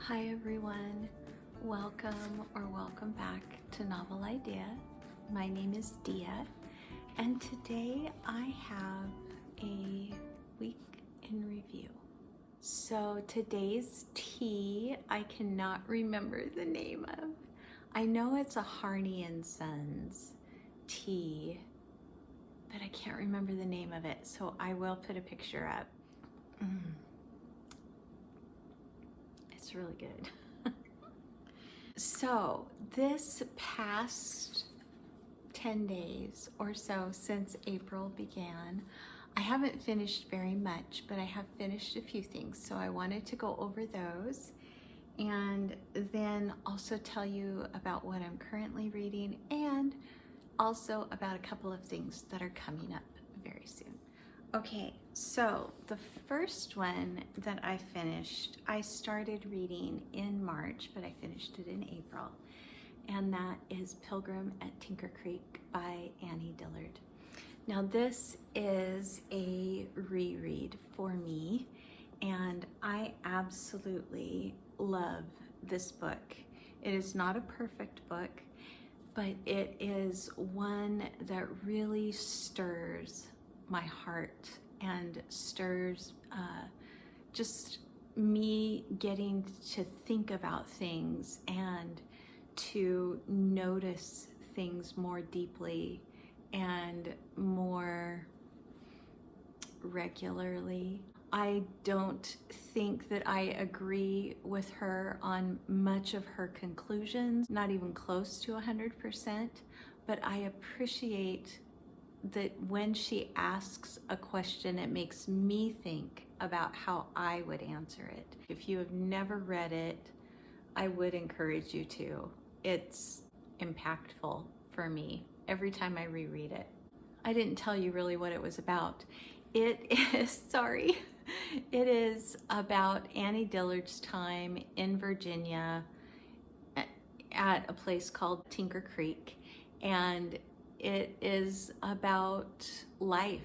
Hi everyone, welcome back to Novel Idea. My name is Dia, and today I have a week in review. So today's tea, I cannot remember the name of. I know it's a Harney and Sons tea, but I can't remember the name of it, so I will put a picture up. It's really good. So this past 10 days or so since April began, I haven't finished very much, but I have finished a few things. So I wanted to go over those and then also tell you about what I'm currently reading and also about a couple of things that are coming up very soon. Okay, so the first one that I finished, I started reading in March, but I finished it in April, and that is Pilgrim at Tinker Creek by Annie Dillard. Now this is a reread for me, and I absolutely love this book. It is not a perfect book, but it is one that really stirs my heart and stirs just me getting to think about things and to notice things more deeply and more regularly. I don't think that I agree with her on much of her conclusions, not even close to 100%, but I appreciate that when she asks a question, it makes me think about how I would answer it. If you have never read it, I would encourage you to. It's impactful for me every time I reread it. I didn't tell you really what it was about. It is about Annie Dillard's time in Virginia at a place called Tinker Creek, and it is about life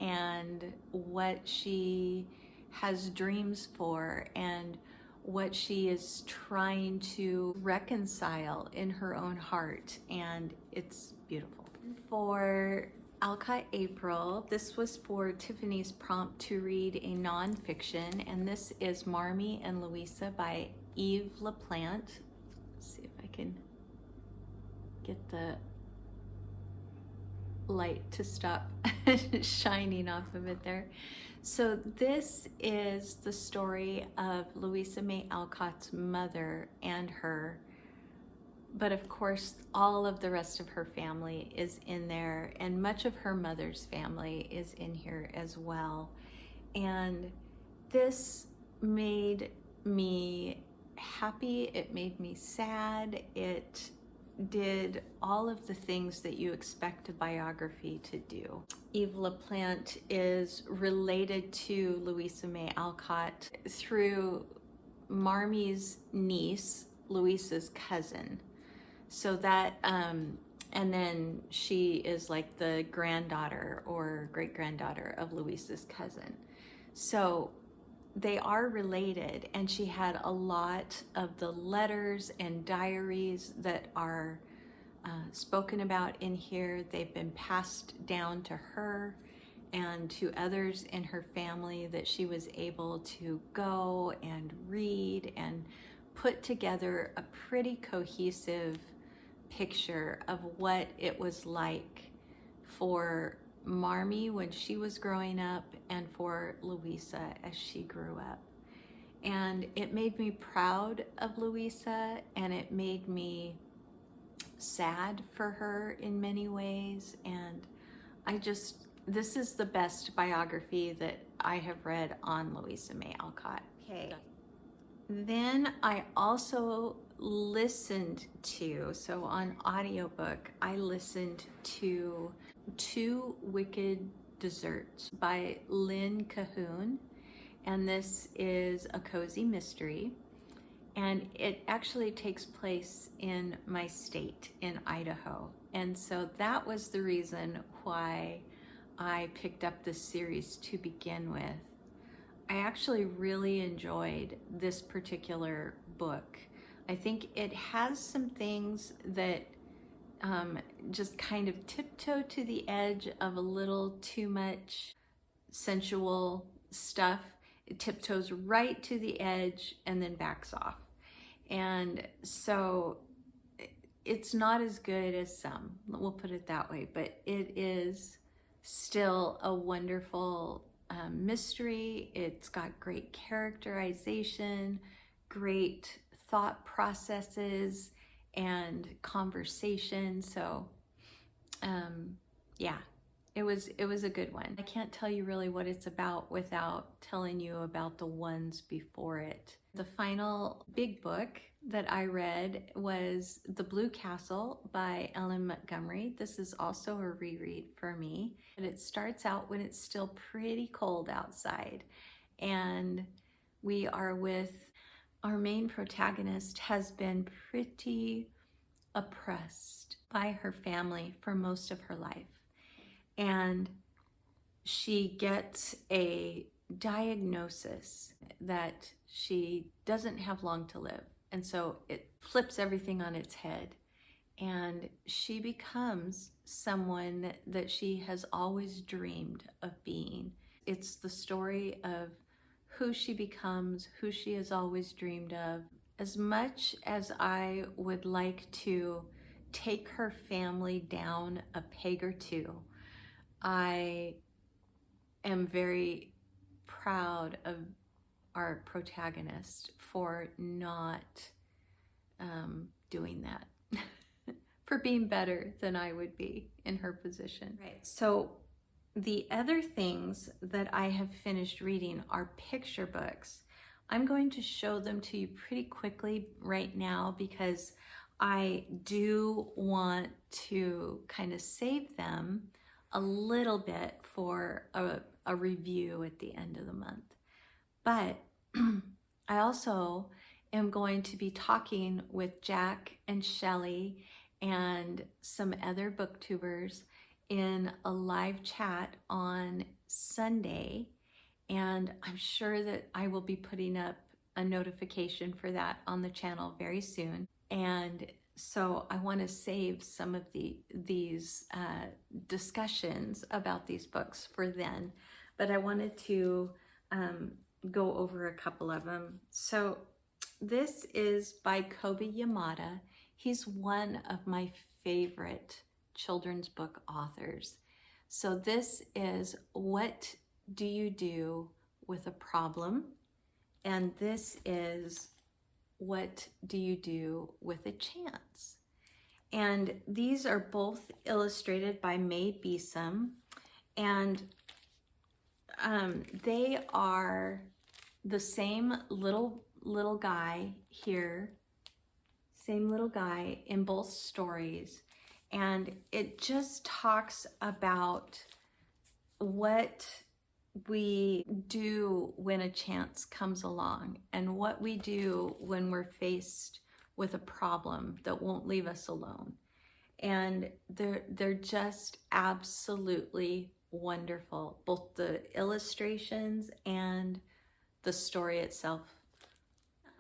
and what she has dreams for and what she is trying to reconcile in her own heart, and it's beautiful. For Alcott April, this was for Tiffany's prompt to read a nonfiction, and this is Marmee and Louisa by LaPlante. Let's see if I can get the light to stop shining off of it there. So this is the story of Louisa May Alcott's mother and her, but of course all of the rest of her family is in there, and much of her mother's family is in here as well. And this made me happy, it made me sad, it did all of the things that you expect a biography to do. LaPlante is related to Louisa May Alcott through Marmee's niece, Louisa's cousin. So that, and then she is like the granddaughter or great-granddaughter of Louisa's cousin. So they are related, and she had a lot of the letters and diaries that are spoken about in here. They've been passed down to her and to others in her family that she was able to go and read and put together a pretty cohesive picture of what it was like for Marmee when she was growing up and for Louisa as she grew up. And it made me proud of Louisa, and it made me sad for her in many ways. And this is the best biography that I have read on Louisa May Alcott. Okay. Then I also listened to, so on audiobook, I listened to Two Wicked Desserts by Lynn Cahoon, and this is a cozy mystery, and it actually takes place in my state, in Idaho, and so that was the reason why I picked up this series to begin with. I actually really enjoyed this particular book. I think it has some things that just kind of tiptoe to the edge of a little too much sensual stuff. It tiptoes right to the edge and then backs off. And so it's not as good as some, we'll put it that way, but it is still a wonderful mystery. It's got great characterization, great thought processes, and conversation. So yeah, it was a good one. I can't tell you really what it's about without telling you about the ones before it. The final big book that I read was The Blue Castle by Ellen Montgomery. This is also a reread for me. And it starts out when it's still pretty cold outside. And we are with our main protagonist has been pretty oppressed by her family for most of her life. And she gets a diagnosis that she doesn't have long to live. And so it flips everything on its head. And she becomes someone that she has always dreamed of being. It's the story of who she becomes, who she has always dreamed of. As much as I would like to take her family down a peg or two, I am very proud of our protagonist for not doing that, for being better than I would be in her position. Right. So the other things that I have finished reading are picture books. I'm going to show them to you pretty quickly right now because I do want to kind of save them a little bit for a review at the end of the month. But I also am going to be talking with Jack and Shelley and some other booktubers in a live chat on Sunday. And I'm sure that I will be putting up a notification for that on the channel very soon. And so I want to save some of these discussions about these books for then. But I wanted to go over a couple of them. So this is by Kobe Yamada. He's one of my favorite children's book authors. So this is What Do You Do with a Problem? And this is What Do You Do with a Chance? And these are both illustrated by Mae Beeson, and they are the same little guy here, same little guy in both stories. And it just talks about what we do when a chance comes along and what we do when we're faced with a problem that won't leave us alone. And they're just absolutely wonderful, both the illustrations and the story itself.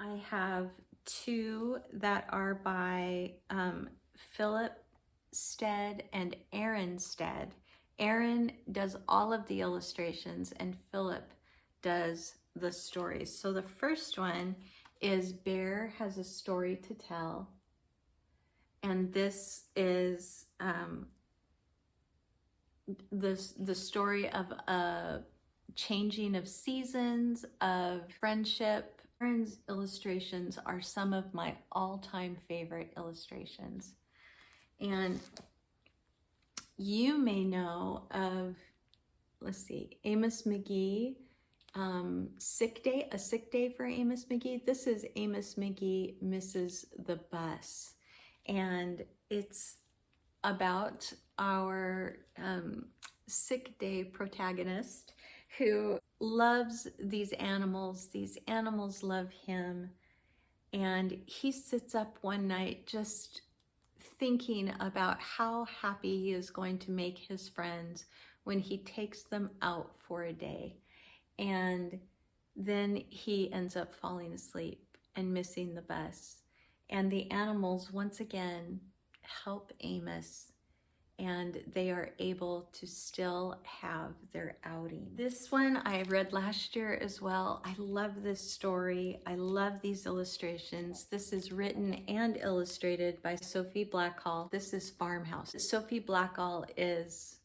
I have two that are by Philip Stead and Aaron Stead. Aaron does all of the illustrations and Philip does the stories. So the first one is Bear Has a Story to Tell. And this is the story of a changing of seasons, of friendship. Aaron's illustrations are some of my all-time favorite illustrations. And you may know of, let's see, Amos McGee, Sick Day, A Sick Day for Amos McGee. This is Amos McGee Misses the Bus. And it's about our sick day protagonist who loves these animals love him, and he sits up one night just thinking about how happy he is going to make his friends when he takes them out for a day. And then he ends up falling asleep and missing the bus. And the animals once again help Amos, and they are able to still have their outing. This one I read last year as well. I love this story. I love these illustrations. This is written and illustrated by Sophie Blackall. This is Farmhouse. Sophie Blackall is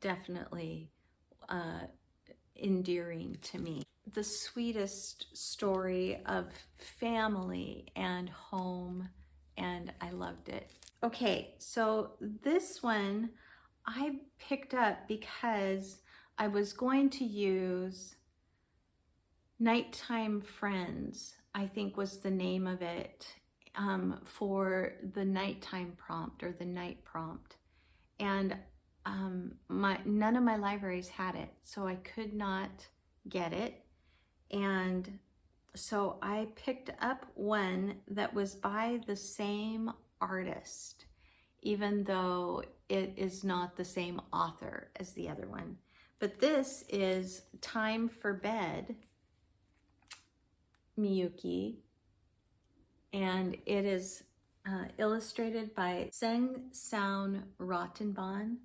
definitely endearing to me. The sweetest story of family and home, and I loved it. Okay, so this one I picked up because I was going to use Nighttime Friends, I think was the name of it, for the nighttime prompt or the night prompt. And none of my libraries had it, so I could not get it. And so I picked up one that was by the same artist, even though it is not the same author as the other one. But this is Time for Bed, Miyuki, and it is illustrated by Seng Sound Rottenbahn,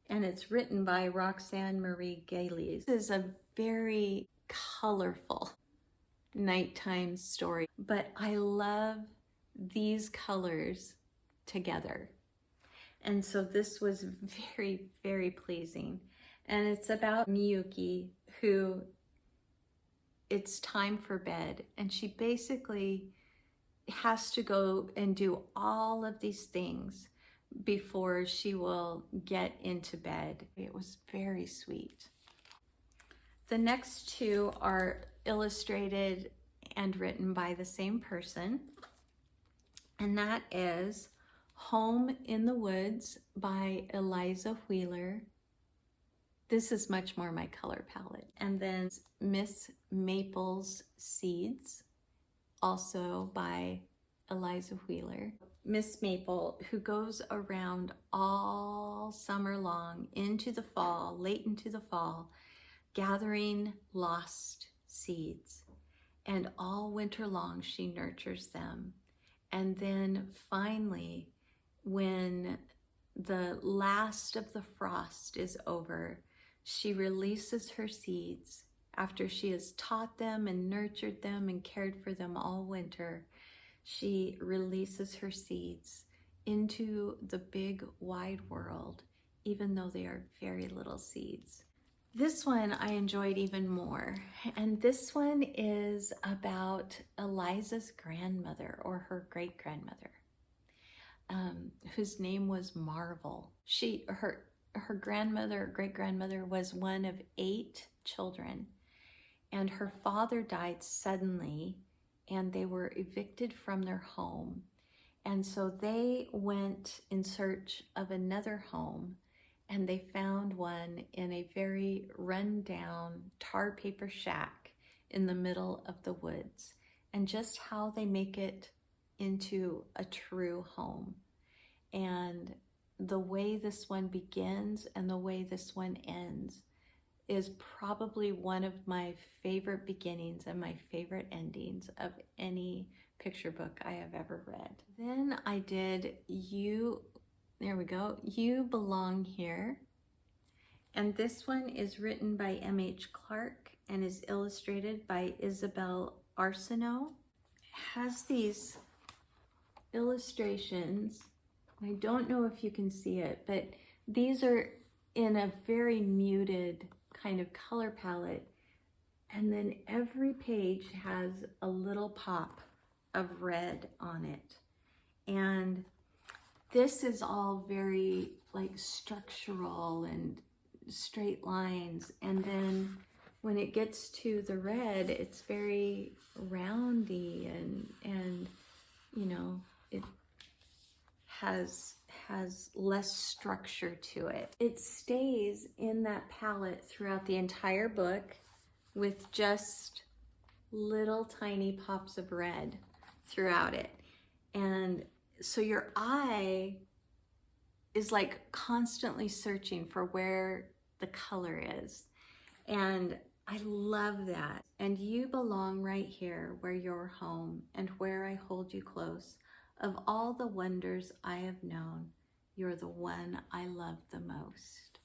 and it's written by Roxanne Marie Gales. This is a very colorful nighttime story, but I love these colors together. And so this was very, very pleasing. And it's about Miyuki, who it's time for bed, and she basically has to go and do all of these things before she will get into bed. It was very sweet. The next two are illustrated and written by the same person, and that is Home in the Woods by Eliza Wheeler. This is much more my color palette. And then Miss Maple's Seeds, also by Eliza Wheeler. Miss Maple, who goes around all summer long into the fall, late into the fall, gathering lost seeds. And all winter long, she nurtures them. And then finally, when the last of the frost is over, she releases her seeds after she has taught them and nurtured them and cared for them all winter. She releases her seeds into the big wide world, even though they are very little seeds. This one I enjoyed even more, and this one is about Eliza's grandmother, or her great-grandmother, whose name was Marvel. Her grandmother, great-grandmother, was one of 8 children, and her father died suddenly, and they were evicted from their home. And so they went in search of another home, and they found one in a very run-down tar paper shack in the middle of the woods, and just how they make it into a true home. And the way this one begins and the way this one ends is probably one of my favorite beginnings and my favorite endings of any picture book I have ever read. Then I did there we go, You Belong Here. And this one is written by M.H. Clark and is illustrated by Isabel Arsenault. It has these illustrations. I don't know if you can see it, but these are in a very muted kind of color palette. And then every page has a little pop of red on it. And this is all very like structural and straight lines. And then when it gets to the red, it's very roundy and you know, it has less structure to it. It stays in that palette throughout the entire book with just little tiny pops of red throughout it. And so your eye is like constantly searching for where the color is. And I love that. And you belong right here where you're home and where I hold you close. Of all the wonders I have known, you're the one I love the most.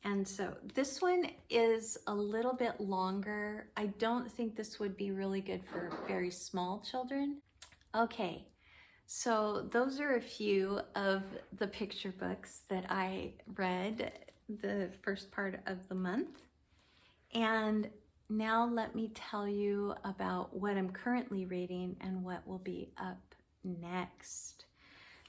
And so this one is a little bit longer. I don't think this would be really good for very small children. Okay, so those are a few of the picture books that I read the first part of the month. And now let me tell you about what I'm currently reading and what will be up next.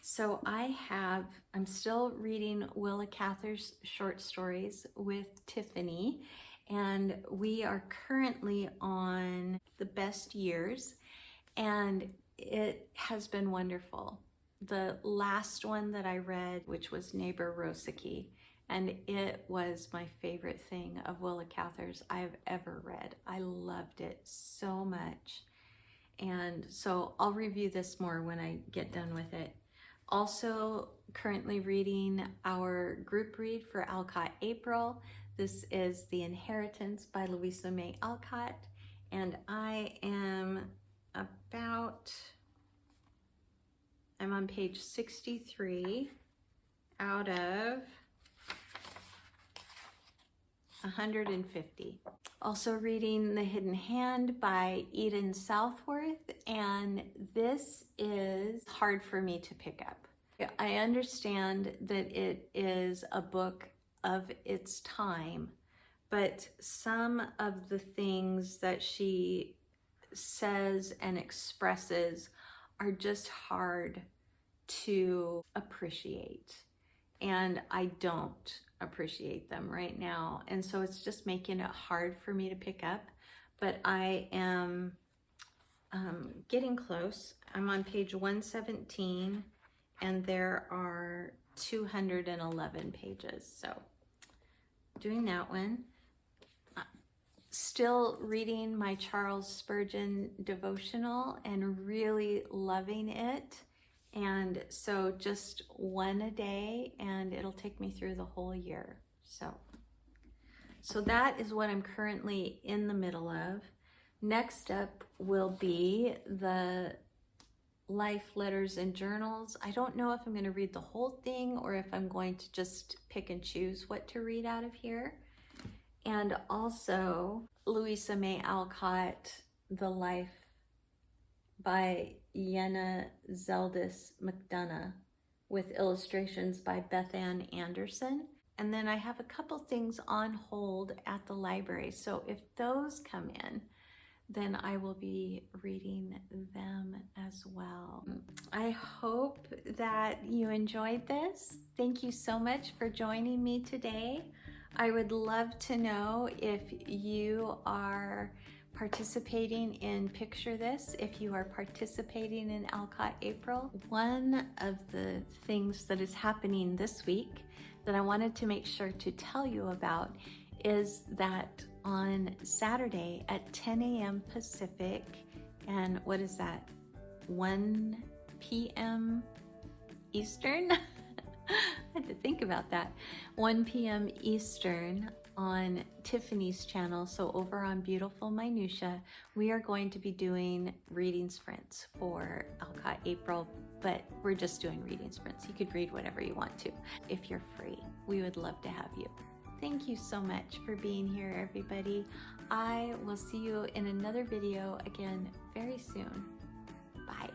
So I'm still reading Willa Cather's short stories with Tiffany, and we are currently on The Best Years, and it has been wonderful. The last one that I read, which was Neighbor Rosicki, and it was my favorite thing of Willa Cather's I've ever read. I loved it so much. And so I'll review this more when I get done with it. Also currently reading our group read for Alcott April. This is The Inheritance by Louisa May Alcott. And I'm on page 63 out of 150. Also reading The Hidden Hand by Eden Southworth, and this is hard for me to pick up. I understand that it is a book of its time, but some of the things that she says and expresses are just hard to appreciate, and I don't appreciate them right now, and so it's just making it hard for me to pick up, but I am getting close. I'm on page 117 and there are 211 pages, so doing that one. Still reading my Charles Spurgeon devotional and really loving it. And so just one a day, and it'll take me through the whole year. So that is what I'm currently in the middle of. Next up will be the Life Letters and Journals. I don't know if I'm going to read the whole thing or if I'm going to just pick and choose what to read out of here. And also Louisa May Alcott, The Life by Yona, Zeldis, McDonough, with illustrations by Beth Ann Anderson. And then I have a couple things on hold at the library. So if those come in, then I will be reading them as well. I hope that you enjoyed this. Thank you so much for joining me today. I would love to know if you are participating in Picture This, if you are participating in Alcott April. One of the things that is happening this week that I wanted to make sure to tell you about is that on Saturday at 10 a.m. Pacific, and what is that, 1 p.m. Eastern? I had to think about that. 1 p.m. Eastern on Tiffany's channel, so over on Beautiful Minutiae, we are going to be doing reading sprints for Alcott April, but we're just doing reading sprints. You could read whatever you want to if you're free. We would love to have you. Thank you so much for being here, everybody. I will see you in another video again very soon. Bye.